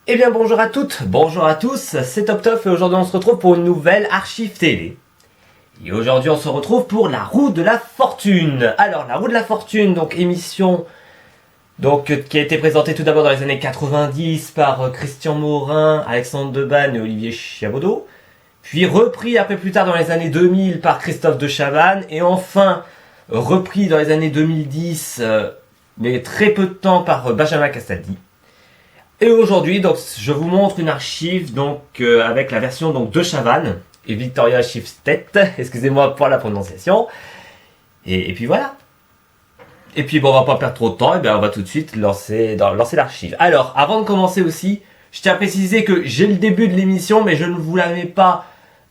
Eh bien bonjour à toutes, bonjour à tous, c'est Top Top et aujourd'hui on se retrouve pour une nouvelle archive télé. Et aujourd'hui on se retrouve pour la roue de la fortune. Alors la roue de la fortune, donc émission qui a été présentée tout d'abord dans les années 90 par Christian Morin, Alexandre Debanne et Olivier Chiabodo. Puis repris un peu plus tard dans les années 2000 par Christophe de Chavannes et enfin repris dans les années 2010 mais très peu de temps par Benjamin Castaldi. Et aujourd'hui, donc, je vous montre une archive avec la version de Chavannes et Victoria Schifstedt, excusez-moi pour la prononciation. Et puis voilà. Et puis bon, on va pas perdre trop de temps, et bien on va tout de suite lancer l'archive. Alors, avant de commencer aussi, je tiens à préciser que j'ai le début de l'émission, mais je ne vous la mets pas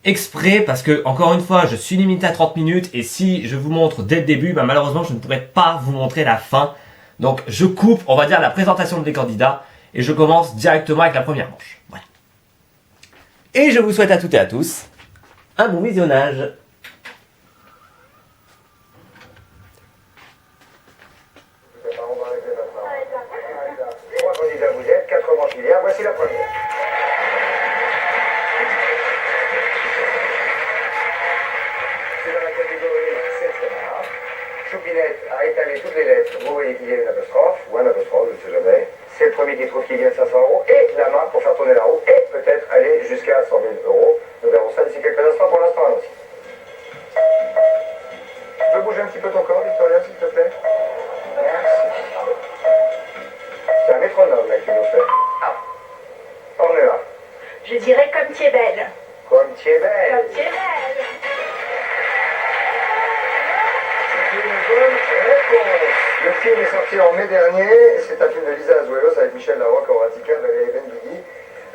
exprès parce que, encore une fois, je suis limité à 30 minutes et si je vous montre dès le début, malheureusement, je ne pourrai pas vous montrer la fin. Donc, je coupe, on va dire, la présentation des candidats. Et je commence directement avec la première manche. Voilà. Et je vous souhaite à toutes et à tous un bon visionnage. Trois candidats vous êtes, 4 manches milliards, voici la première. C'est dans la catégorie 7 scénars. Choupinette a étalé toutes les lettres. Vous voyez qu'il y a une apostrophe, ou un apostrophe, je ne sais jamais. C'est le premier qui trouve qu'il gagne 500 €, et la main pour faire tourner la roue, et peut-être aller jusqu'à 100 000 €. Nous verrons ça d'ici quelques instants. Pour l'instant, allons-y. Tu peux bouger un petit peu ton corps, Victoria, s'il te plaît? Merci. C'est un métronome, là, qui nous fait. Ah. On est là. Je dirais comme tu es belle. Comme tu es belle. Comme tu es belle. C'est une bonne réponse. Le film est sorti en mai dernier. C'est un film de Lisa Azuelos avec Michel Larocque, Horatica, Valérie Benguigui.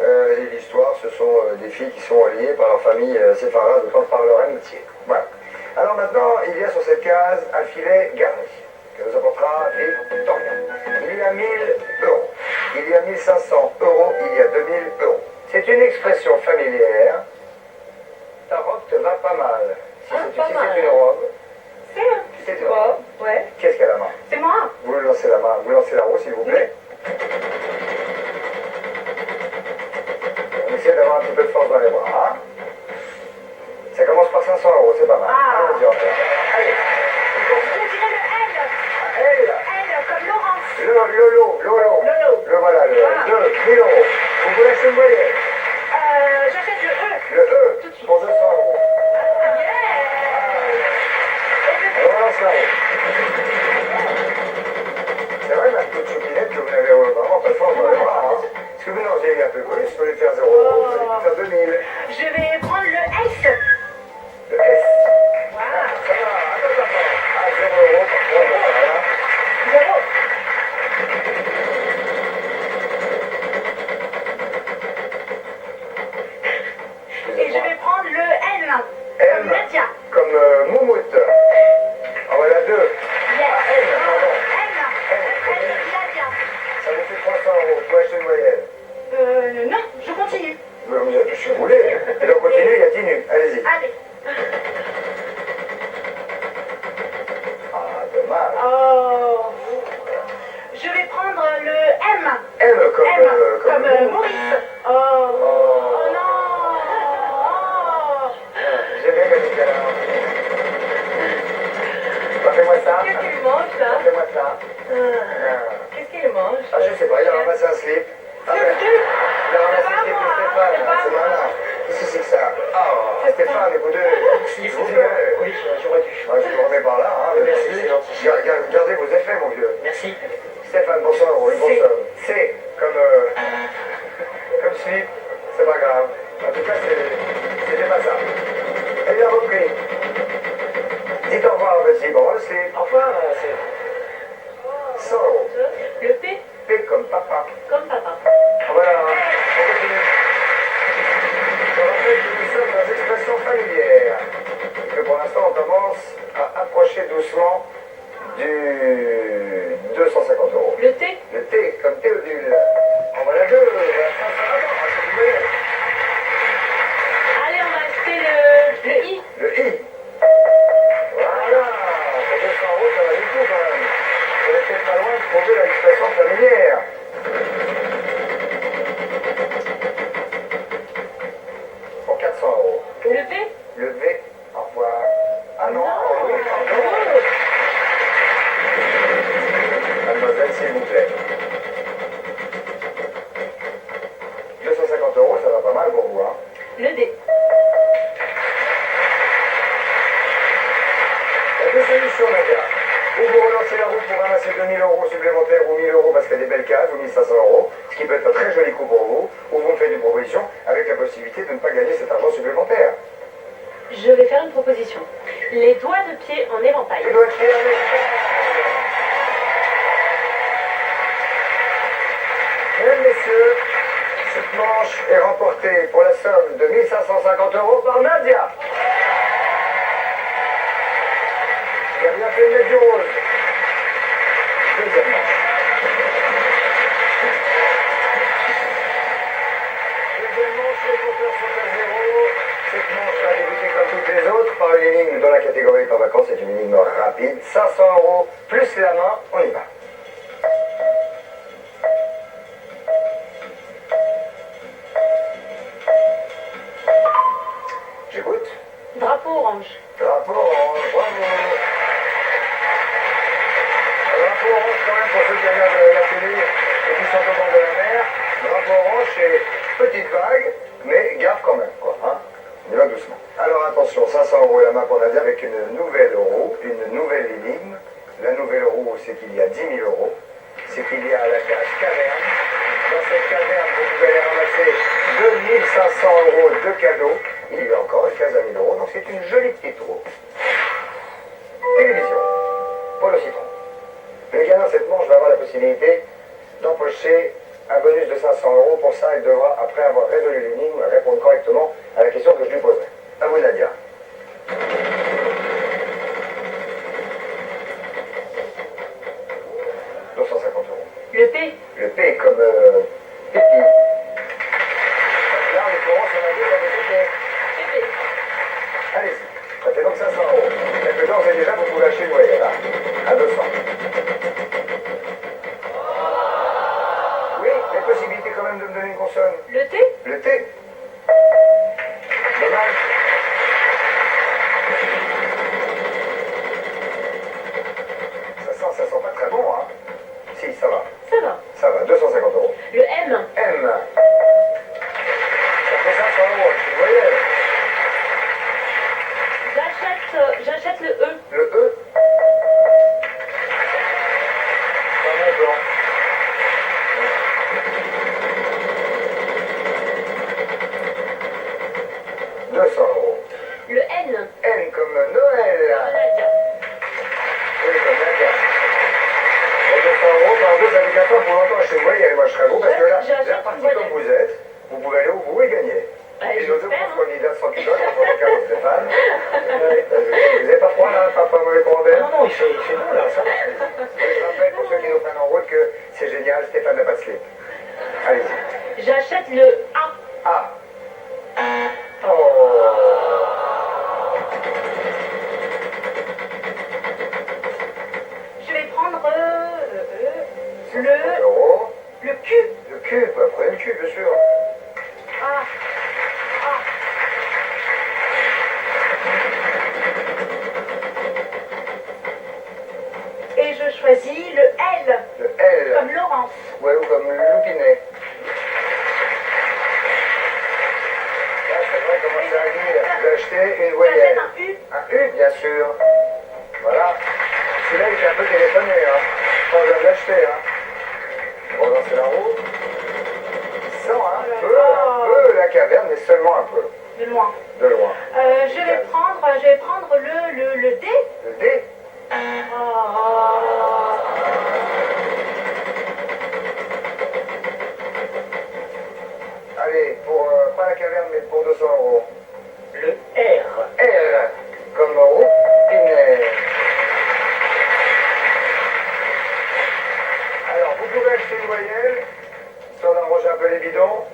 Et l'histoire, ce sont des filles qui sont liées par leur famille séfarade par leur amitié. Voilà. Alors maintenant, il y a sur cette case un filet garni que nous apportera Victoria. Il y a 1000 €. Il y a 1500 €. Il y a 2000 €. C'est une expression familière. Ta robe te va pas mal. Si Pas c'est mal. une robe, C'est une robe. Ouais. qu'est-ce qu'elle a la main? C'est moi. Vous lancez la main, vous lancez la roue s'il vous plaît. On essaie d'avoir un petit peu de force dans les bras. Ça commence par 500 €, c'est pas mal. Ah. Allons-y, on fait. Allez, Je dirais le L. elle, L comme Laurence. Lolo. Lolo. Le voilà, le Ah. 2000 €. Vous voulez acheter une moyenne? J'achète le E. Le E, Tout de suite. pour 200 €. Yeah. On relance la roue. C'est vrai, ma petite choupinette, que vous n'avez vraiment pas de force dans les bras. Hein. Est-ce que vous n'en un peu plus? Je peux lui faire 0 €, je peux lui faire 2000. Je vais prendre le S. Le S. Voilà. Ça va, attends. Ah, 0 € par contre, voilà. 0. Et je vais prendre le N. Comme M, Nadia. comme Moumoute. Ah, voilà 2. Yes. Ah, N, pardon. N. Nadia. Ça vous fait 300 €. Vous pouvez acheter une moyenne. Non, je continue. Je suis roulé. Et donc, continue, il y a 10 nuls. Allez-y. Allez. Ah, dommage. Oh. Je vais prendre le M. M, comme, comme Maurice. Oh. Oh non. Oh. J'ai bien gagné, Gala. Bah, fais-moi ça. Qu'est-ce qu'il mange là? Fais-moi ça. Qu'est-ce qu'il mange? Ah, je sais pas, il a ramassé un slip. Ah, Le ben, deux. il a ramassé un slip de Stéphane. C'est pas C'est moi. malin. Qu'est-ce que c'est que ça? Ah, Stéphane, et vous deux. Il faut que... Oui, j'aurais dû. Ouais, je vous remets par là. Hein, Merci, c'est gentil. Gardez vos effets, mon vieux. Merci. Stéphane, pour 100 €, une bonne C. somme. C'est comme, comme slip. C'est pas grave. En tout cas, c'était pas ça. Elle l'a repris. Dites au revoir, petit. Bon, le slip. Au revoir, c'est... 100 €. Le P P comme papa. comme papa. Voilà, on continue. Je rappelle que nous sommes dans l'expression familière. Et que pour l'instant, on commence à approcher doucement du 250 €. Le T Le T comme Théodule. En voilà 2. Allez, on va acheter le I. Le I. Voilà. Pour 200 €, ça va du tout quand même. On est peut-être pas loin de trouver l'expression familière. 1500 €, ce qui peut être un très joli coup pour vous, ou vous me faites une proposition avec la possibilité de ne pas gagner cet argent supplémentaire. Je vais faire une proposition. Les doigts de pied en éventail. Les doigts de pied en éventail. Mesdames, messieurs, cette manche est remportée pour la somme de 1550 € par Nadia. Qui a bien fait le mettre du rose. Deuxième manche. Deuxième manche, les compteurs sont à 0. Cette manche va débuter comme toutes les autres par une énigme dans la catégorie en vacances. C'est une énigme rapide. 500 € plus la main. On y va. J'écoute. Drapeau orange. Drapeau orange, bravo. Un drapeau orange quand même pour ceux qui regardent la télé et qui sont au bord de la mer. Drapeau orange, c'est petite vague, mais garde quand même, quoi. Hein, on y va doucement. Alors attention, 500 € la main pour Nadia avec une nouvelle roue, une nouvelle énigme. La nouvelle roue, c'est qu'il y a 10 000 €. C'est qu'il y a la case caverne. Dans cette caverne, vous pouvez aller ramasser 2500 € de cadeaux. Il y a encore une case à 1000 €, donc c'est une jolie petite roue. Télévision, pour le citron. Le gagnant de cette manche va avoir la possibilité d'empocher un bonus de 500 €. Pour ça, il devra, après avoir résolu l'énigme, répondre correctement à la question que je lui poserai. À vous, Nadia. Le P. Le P comme pipi. Là, en l'occurrence, on a dit qu'on était Pépé. allez-y. Ça fait donc 500 €. Mais d'ores et déjà, vous pouvez acheter une voyelle, hein, à 200. Oui, les possibilités quand même de me donner une consonne. Le T. Le T. Dommage. Ça sent pas très bon, hein. Si, ça va. Ça va. Ça va, 250 €. Le M. M. Ça fait 500 €, c'est une voyelle. J'achète le E. Le E. Pas mon plan. 200 €. Le N. N comme Noël. Nadia. Oui, comme Nadia. Bon, 200 € par 2, ça fait 4 ans pour longtemps acheter une voyelle. Moi, je serais vous parce que là, J'achète la une partie voyelle. comme vous êtes, vous pouvez aller où vous voulez gagner. Et nos deux J'espère. profs candidats sans culotte, on va faire Stéphane. Vous n'avez pas froid là, pas mauvais courant d'air? Non, il fait bon là, ça va. Je rappelle pour ceux qui nous prennent en route que c'est génial, Stéphane n'a pas de slip. Allez-y. J'achète le A. Ah. Oh. Je vais prendre 50 le €. Q. Le cul, prenez le cul, bien sûr. Ah. Ah. Et je choisis le L. Le L. Comme Laurence. Ouais, ou comme Loupinet. Là, c'est vrai, commencer à dire. Vous achetez une J'achète voyelle. un U. Un U, bien sûr. Voilà. Celui-là, il s'est un peu téléphoné, hein. Quand je viens de l'acheter, hein. On relance la roue. Sans un peu la caverne, mais seulement un peu. De loin. De loin. Je vais prendre le D. Le D. Allez, pour, pas la caverne, mais pour 200 €. Le R. R, comme Roupinet. Alors, vous pouvez acheter une voyelle, histoire d'enroger un peu les bidons.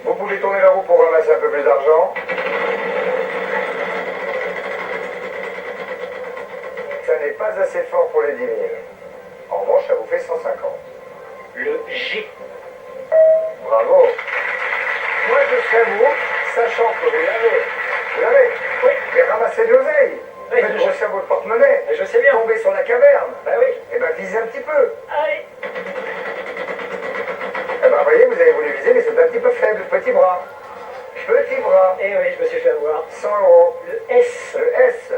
Vous pouvez tourner la roue pour ramasser un peu plus d'argent. Ça n'est pas assez fort pour les 10 000. En revanche, ça vous fait 150. Le G. Bravo. Moi, je serais vous, sachant que vous l'avez. Vous l'avez. Oui. Mais ramassez de l'oseille. Oui, Faites je- bosser votre porte-monnaie. Je sais bien. Tombez sur la caverne. Bah oui. Eh ben, visez un petit peu. Allez. Eh ben, voyez, vous avez voulu viser, mais c'est un petit peu faible. Petit bras. Petit bras. Eh oui, je me suis fait avoir. 100 €. Le S. Le S.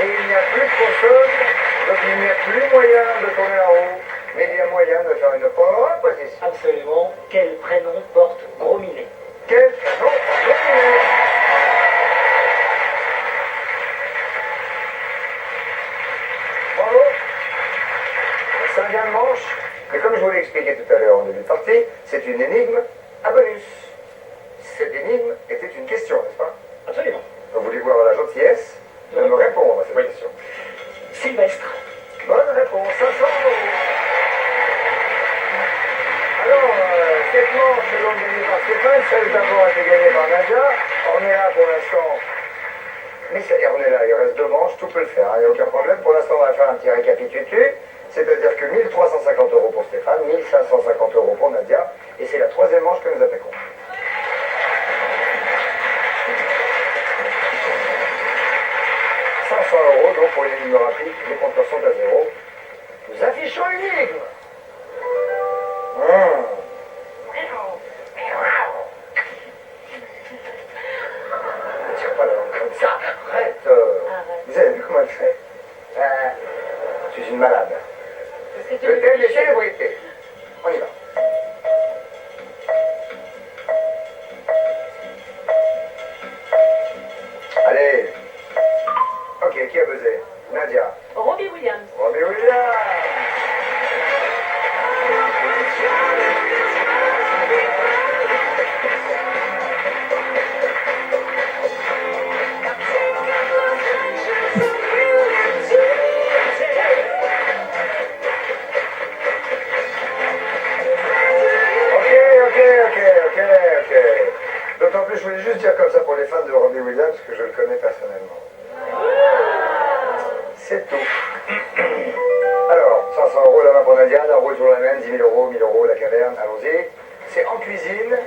Et il n'y a plus de consonne, donc il n'y a plus moyen de tourner la roue. faire une proposition. Absolument. Quel prénom porte Gros Minet? Quel prénom porte-t-il? Bravo. C'est un gain de manche. Mais comme je vous l'ai expliqué tout à l'heure en début de partie, c'est une énigme à bonus. Cette énigme était une question, n'est-ce pas? Absolument. Vous voulez voir la gentillesse de me répondre à cette question. Sylvestre. Bonne réponse, 500 €. Alors, cette manche donc gagnée par Stéphane, celle d'abord a été gagnée par Nadia. On est là pour l'instant. Mais on est là, il reste 2 manches, tout peut le faire, il n'y a aucun problème. Pour l'instant, on va faire un petit récapitulatif. C'est-à-dire que 1350 € pour Stéphane, 1550 € pour Nadia. Et c'est la 3e manche que nous attaquons. Donc pour l'énigme rapide, les compteurs sont à 0. Nous affichons l'énigme. Ne tire pas la langue comme ça. Arrête. Vous avez vu comment elle fait? Je suis une malade. Le thème des célébrités. On y va. Allez. Ok, qui a buzzé? Nadia. Robbie Williams. Robbie Williams. Ok. D'autant plus, je voulais juste dire comme ça pour les fans de Robbie Williams que je le connais personnellement. C'est tout. Alors, 500 € la main pour Nadia, la roue toujours la même, 10 000 €, 1000 € la caverne, allons-y. C'est en cuisine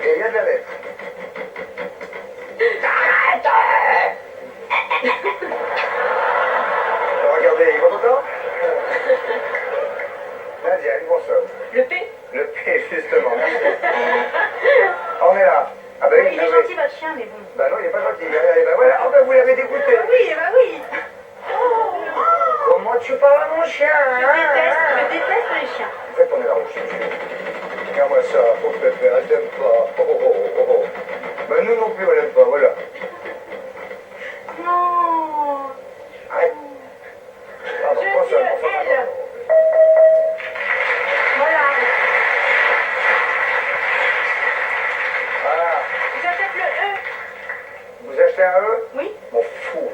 et il y a de la lettre. Alors, regardez, il va content? Nadia, une consomme. Le P. Le P, justement. On est là. Ah ben, Il est gentil votre chien, mais bon. Bah non, il n'est pas gentil. Ben voilà, oh ben vous l'avez dégoûté. Oui, bah oui. Comment tu parles à mon chien, Je déteste les chiens. En fait, on est là au chien. Regarde-moi ça, pauvre pépère, elle t'aime pas. Oh. Ben nous non plus, on l'aime pas, voilà. Non. Arrête. Pardon, Je consomme, veux consomme. elle. Voilà. Voilà. J'achète le E. Vous achetez un E? Oui. M'en fous.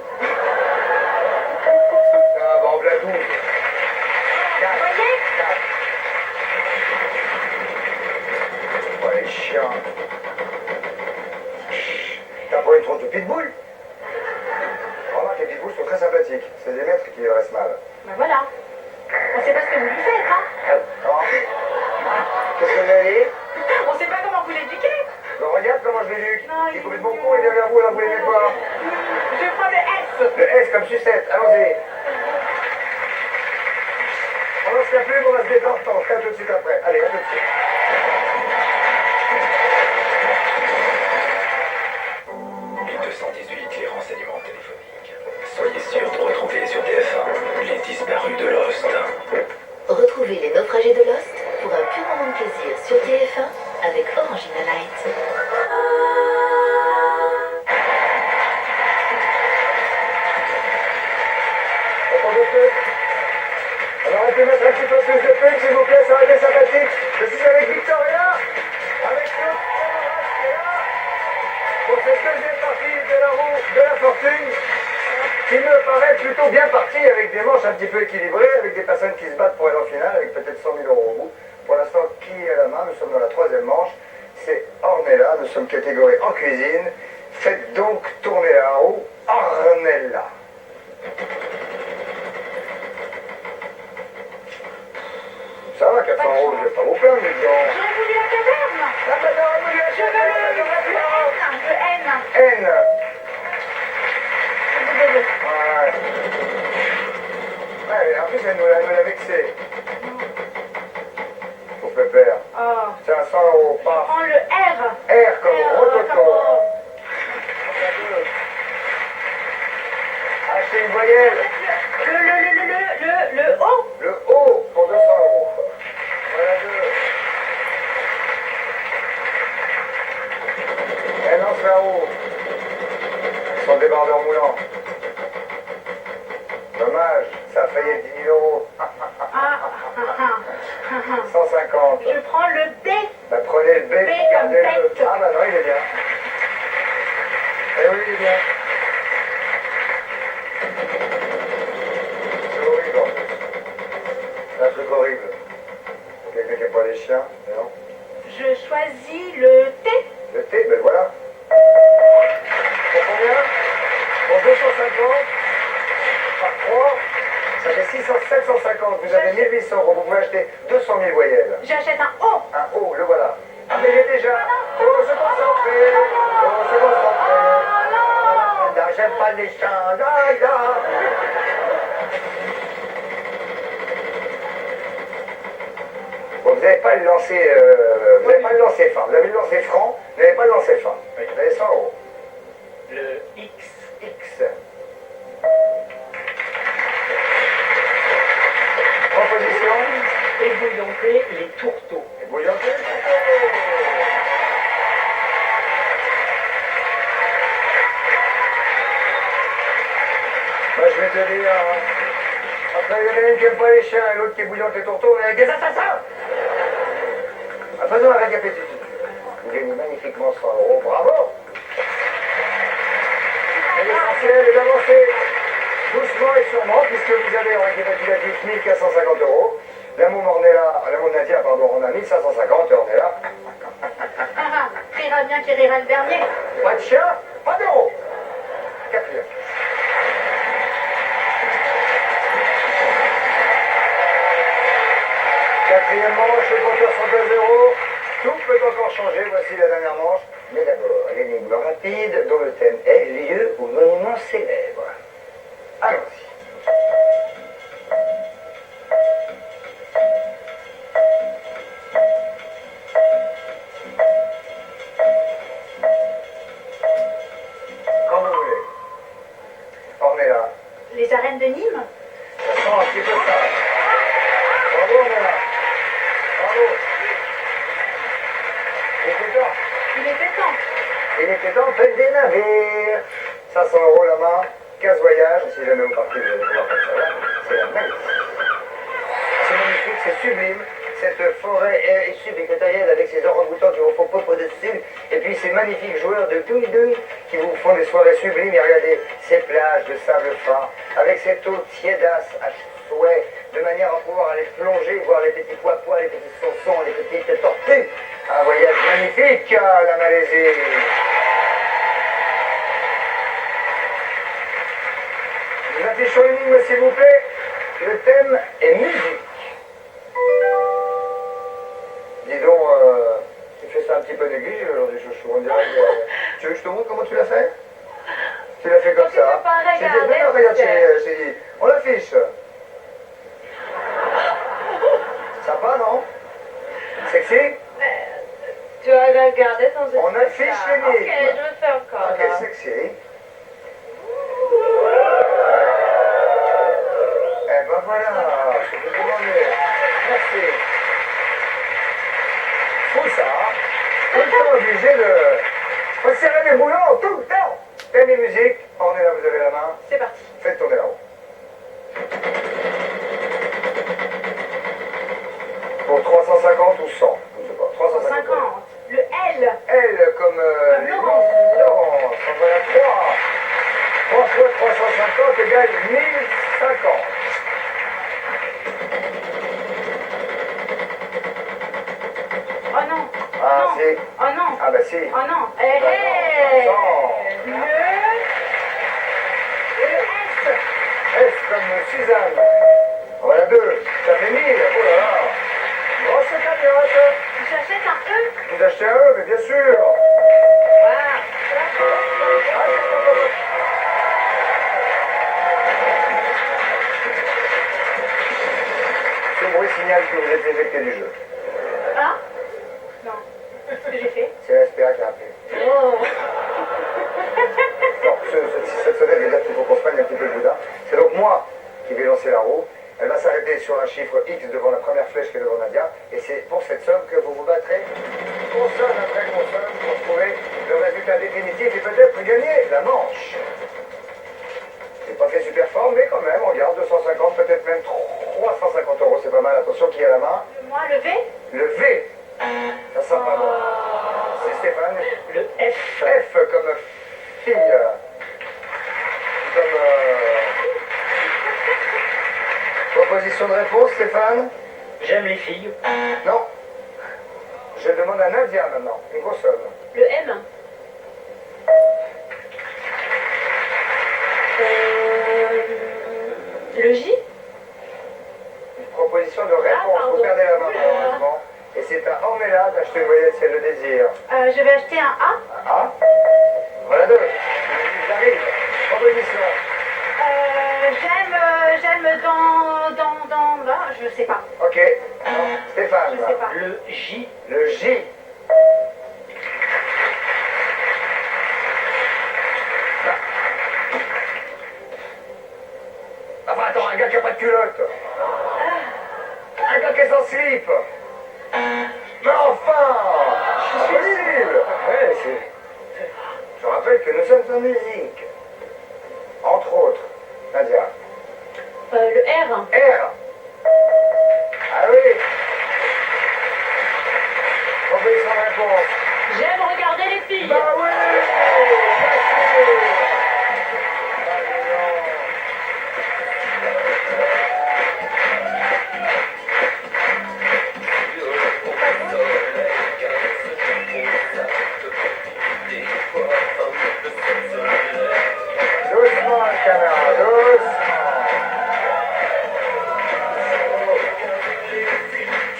Ah, bon, la 12. Vous voyez? 4. Ouais, les chiens. T'as pas une tronche de pitbull? Remarque, les pitbulls sont très sympathiques. C'est des maîtres qui les dressent mal. Ben voilà. On sait pas ce que vous lui faites, hein. Comment? Qu'est-ce que vous avez dit? On sait pas comment vous l'éduquez. Ben, regarde comment je l'éduque. Non, Il est il- complètement con, il est derrière vous, là, vous l'aimez pas. Je prends le S. Le S comme sucette, allons-y. On lance la plume, on va se détendre, on se tout de suite après. Allez, à tout de suite. Les 218, les renseignements téléphoniques. Soyez sûr de retrouver sur TF1 les disparus de Lost. Retrouvez les naufragés de Lost pour un pur moment de plaisir sur TF1 avec Orangina Light. On prend de pub. On aurait pu mettre un petit peu plus de pub, s'il vous plaît, ça aurait été sympathique. Je suis avec Victoria, avec Claude Camarade qui est là, pour cette deuxième partie de la roue de la fortune, qui me paraît plutôt bien partie, avec des manches un petit peu équilibrées, avec des personnes qui se battent pour aller en finale, avec peut-être 100 000 € au bout. Pour l'instant, qui est à la main? Nous sommes dans la 3e manche. C'est Ornella, nous sommes catégorie en cuisine. Faites donc tourner la roue, Ornella. Ça va, 400 €, je vais pas vous plaindre, mais disons. J'aurais voulu la caverne. Ah bah non, vous lui achetez Le N. N. Ouais, en plus, elle nous l'a vexé. Pour Pépère. Oh. Tiens, 100 €, Je pas. prends le R. R comme rototo. Achetez une voyelle. Le O. Le O pour 200 €. 150. Je prends le B. Bah, prenez le B, B comme gardez-le. bête. Ah bah non, il est bien. Eh oui, il est bien. C'est horrible en plus. C'est un truc horrible. Quelqu'un qui aime pas les chiens, mais non. Je choisis le T. Le T, ben voilà. Pour combien? Pour 250 par 3, ça fait 750. Vous avez 1800 euros. Vous pouvez acheter 200 000 voyelles. J'achète un O. Un O, le voilà. Ah, mais il est déjà. Faut se concentrer. Faut se concentrer. Non, j'aime pas les chiens. Bon, vous n'avez pas le lancer, vous n'avez pas le lancer fin. Vous avez le lancer franc, vous n'avez pas le lancer fin. Vous avez 100 euros. Le X. X. Proposition. Ébouillanter les tourteaux. Et bouillanté. Bah, je vais te dire. Après, il y en a une qui n'aime pas les chiens et l'autre qui bouillante les tourteaux, mais avec des assassins. Ah, faisons un récapitulatif. Vous gagnez magnifiquement 100 euros. Bravo. Et l'essentiel est d'avancer doucement et sûrement, puisque vous avez en récapitulatif 1450 euros. La môme Ornella, la môme Nadia, pardon, on a 1550 et Ornella. Rira bien qui rira le dernier. Pas de chien, pas d'euros. Quatrième. Quatrième manche, les compteurs sont à 0. Tout peut encore changer, voici la dernière manche. Mais d'abord, l'énigme rapide dont le thème est lieu ou monument célèbre. Allons-y. Quand vous voulez. Ornella. Les arènes de Nîmes. Ça sent un petit peu ça. Bravo, Ornella. Bravo. Il était temps. Il était temps. Il était temps, faites des navires. 500 euros la main, 15 voyages. Si jamais vous partez, vous allez pouvoir faire ça là. C'est la magnifique. C'est magnifique, c'est sublime. Cette forêt est subéquatoriale avec ses orang-outans qui vous font popo dessus. Et puis ces magnifiques joueurs de douille qui vous font des soirées sublimes. Et regardez ces plages de sable fin avec cette eau tiédasse à souhait, de manière à pouvoir aller plonger, voir les petits pois-pois, les petits saussons, les petites tortues. Un voyage magnifique, la Malaisie. Nous affichons l'énigme, s'il vous plaît. Le thème est musique. Dis donc, tu fais ça un petit peu négligé aujourd'hui, chouchou. On dirait que... Tu veux que je te montre comment tu l'as fait? Tu l'as fait comme Tu peux ça. pas J'ai dit, regarder, non, regarde, monsieur. j'ai dit, on l'affiche. Sympa, non? Sexy? Tu vas regarder ton jeu. On affiche l'énigme. Ok, je le fais encore. Ok, là. sexy. Eh ben voilà, je peux demander. Merci. Faut ça. Tout le temps obligé de... Faut serrer les boulons tout le temps. Thème et musique, on est là, vous avez la main. C'est parti. Faites tourner la roue. Pour 350 ou 100, je ne sais pas. 350. 50. Le L. Elle comme Laurence. Laurence. On va la 3. 3 fois 350 égale 1050. Oh non. Ah, non. si. Oh non. Ah bah si. Oh non. Le S. S comme Suzanne. Voilà 2. Ça fait 1000. Oh là là. Grosse cagnotte. J'achète un E. Vous achetez un E, mais bien sûr. Voilà. Ce bruit signale que vous êtes éjecté du jeu. Ah. Non. Qu'est-ce que j'ai fait? C'est la SPA qui a appelé. Oh. Non, cette sonnette veut dire qu'il faut qu'on se prenne un petit peu le boudin. C'est donc moi qui vais lancer la roue. Elle va s'arrêter sur un chiffre X devant la première flèche qui est devant Nadia. Et c'est pour cette somme que vous vous battrez consonne après consonne pour trouver le résultat définitif et peut-être gagner la manche. C'est pas fait super fort, mais quand même, on regarde 250, peut-être même 350 euros, c'est pas mal. Attention qui a la main. Moi, le V. Le V. Ça sent pas bon. C'est Stéphane. Le F. F comme fille. Comme... Proposition de réponse, Stéphane? J'aime les filles. Non. Je demande à Nadia maintenant. Une consonne. Le M. Le J. Une proposition de réponse. Ah, pardon. Vous perdez la main, Oula. malheureusement. Et c'est à Ormela d'acheter une voyelle si elle le désire. Je vais acheter un A. Ah. Voilà deux. J'arrive. Proposition. J'aime là, je sais pas. Ok. Non. Stéphane. Je sais pas. Le J. Le J. Enfin, attends, un gars qui a pas de culotte. Un gars qui est sans slip. Mais enfin, c'est possible. Ouais, c'est... Je rappelle que nous sommes en musique. Entre autres, Nadia. Le R. R. Ah oui. Proposition de réponse. J'aime regarder les filles. Bah oui. Doucement, la caméra, doucement.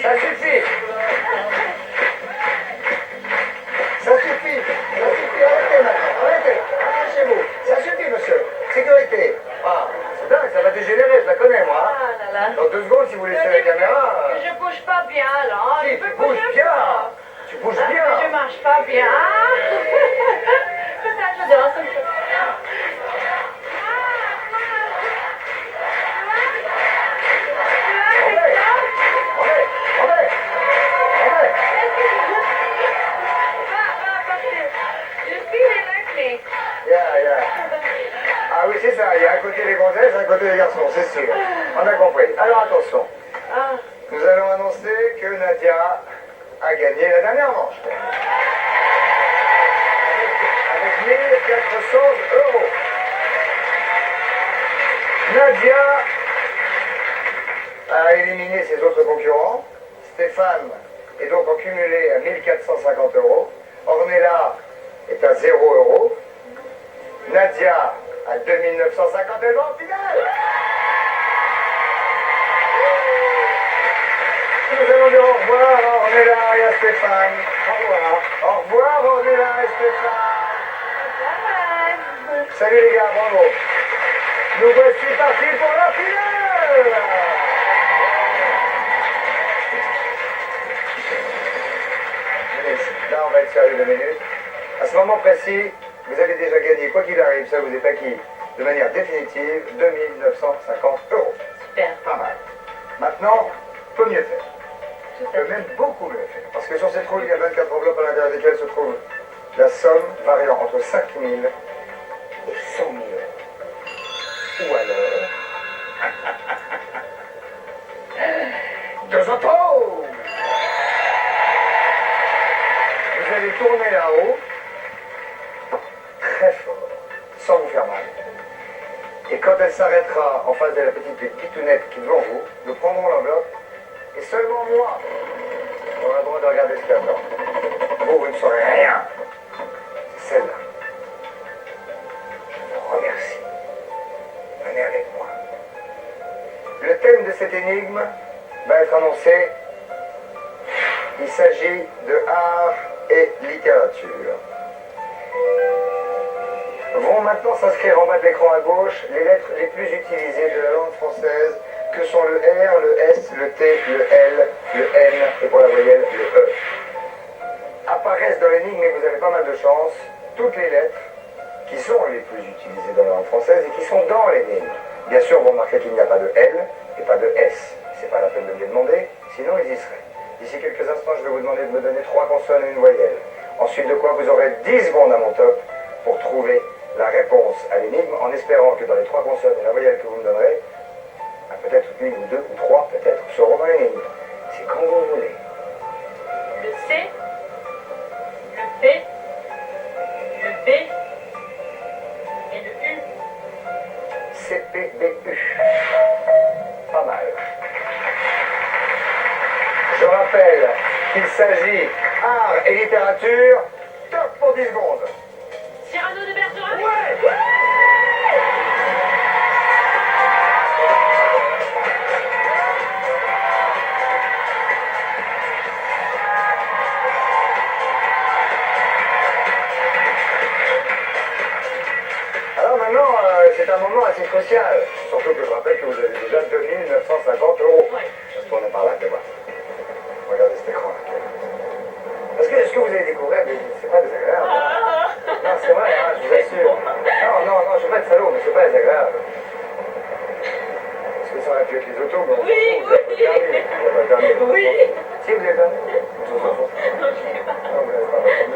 Ça suffit. Ça suffit. Arrêtez maintenant. Arrêtez. Arrachez-vous. Ça suffit, monsieur. Sécurité. Ah, c'est dingue, ça va dégénérer, je la connais, moi. Ah là là. Dans 2 secondes, si vous laissez la caméra... Je bouge pas bien là. Si, Je tu peux bouges bouger bien. pas. Tu bouges Ah, bien. mais je marche pas bien. Ça, j'adore ça. Ah oui, c'est ça. Il y a un côté les gonzesses, un côté les garçons, c'est sûr. On a compris. Alors attention. Ah, Nous allons annoncer que Nadia a gagné la dernière manche. Avec 1400 euros. Nadia a éliminé ses autres concurrents. Stéphane est donc en cumulé à 1450 euros. Ornella est à 0 euros. Nadia à 2950 euros en finale. Nous allons dire au revoir à Ornella et à Stéphane. Au revoir. Au revoir Ornella et Stéphane. Salut les gars, bravo. Nous voici partis pour la finale. Allez, là on va être sérieux 2 minutes. À ce moment précis, vous avez déjà gagné, quoi qu'il arrive, ça vous est acquis de manière définitive 2950 euros. super. Pas mal. Maintenant, peut mieux faire. Tout à Peut fait. même beaucoup mieux faire. Parce que sur cette roue, il y a 24 enveloppes à l'intérieur desquelles se trouve la somme variant entre 5 000 et 100 000 euros. Ou alors... Deux autos. Vous allez tourner là-haut très fort, sans vous faire mal. Et quand elle s'arrêtera en face de la petite pitounette qui est devant vous, nous prendrons l'enveloppe et seulement moi aura le droit de regarder ce qu'il y a dedans. Vous, vous ne saurez rien. C'est celle-là. Je vous remercie. Venez avec moi. Le thème de cette énigme va être annoncé. Il s'agit de art et littérature. Vont maintenant s'inscrire en bas de l'écran à gauche les lettres les plus utilisées de la langue française, que sont le R, le S, le T, le L, le N et pour la voyelle le E. Apparaissent dans l'énigme, mais vous avez pas mal de chance, toutes les lettres qui sont les plus utilisées dans la langue française et qui sont dans l'énigme. Bien sûr, vous remarquez qu'il n'y a pas de L et pas de S. C'est pas la peine de me les demander, sinon ils y seraient. D'ici quelques instants, je vais vous demander de me donner 3 consonnes et une voyelle. Ensuite de quoi vous aurez 10 secondes à mon top pour trouver la réponse à l'énigme, en espérant que dans les 3 consonnes et la voyelle que vous me donnerez, peut-être 1 ou 2 ou 3 peut-être seront dans l'énigme. C'est quand vous rappelle qu'il s'agit art et littérature. Top pour 10 secondes. Cyrano de Bergerac. Ouais. Alors maintenant, c'est un moment assez crucial. Surtout que je rappelle que vous avez déjà 2950 euros. Ouais. Parce qu'on est par là, c'est moi. Regardez cet écran là. Est-ce que vous allez découvrir, mais c'est pas désagréable. Ah. Non, c'est vrai, hein, je vous assure. Non, je veux pas être salaud, mais c'est pas désagréable. Parce que ça aurait pu être les autos, mais on s'en Oui, fout, vous avez pas permis. Vous avez pas permis. Oui. Si, vous avez permis. On s'en fout. Non, je l'ai pas. Non, vous l'avez pas permis.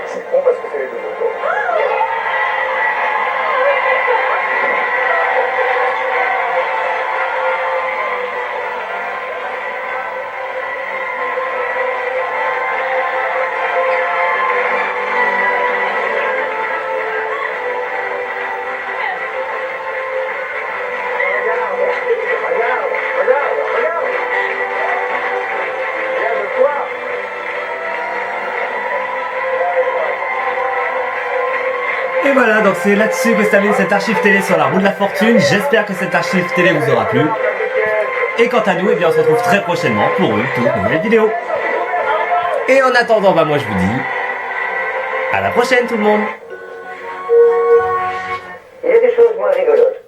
C'est con parce que c'est les deux autos. Regarde. Il y a de quoi. Et voilà, donc c'est là-dessus que se termine cette archive télé sur la roue de la fortune. J'espère que cette archive télé vous aura plu. Et quant à nous, eh bien, on se retrouve très prochainement pour une toute nouvelle vidéo. Et en attendant, bah moi je vous dis à la prochaine tout le monde. Il y a des choses moins rigolotes.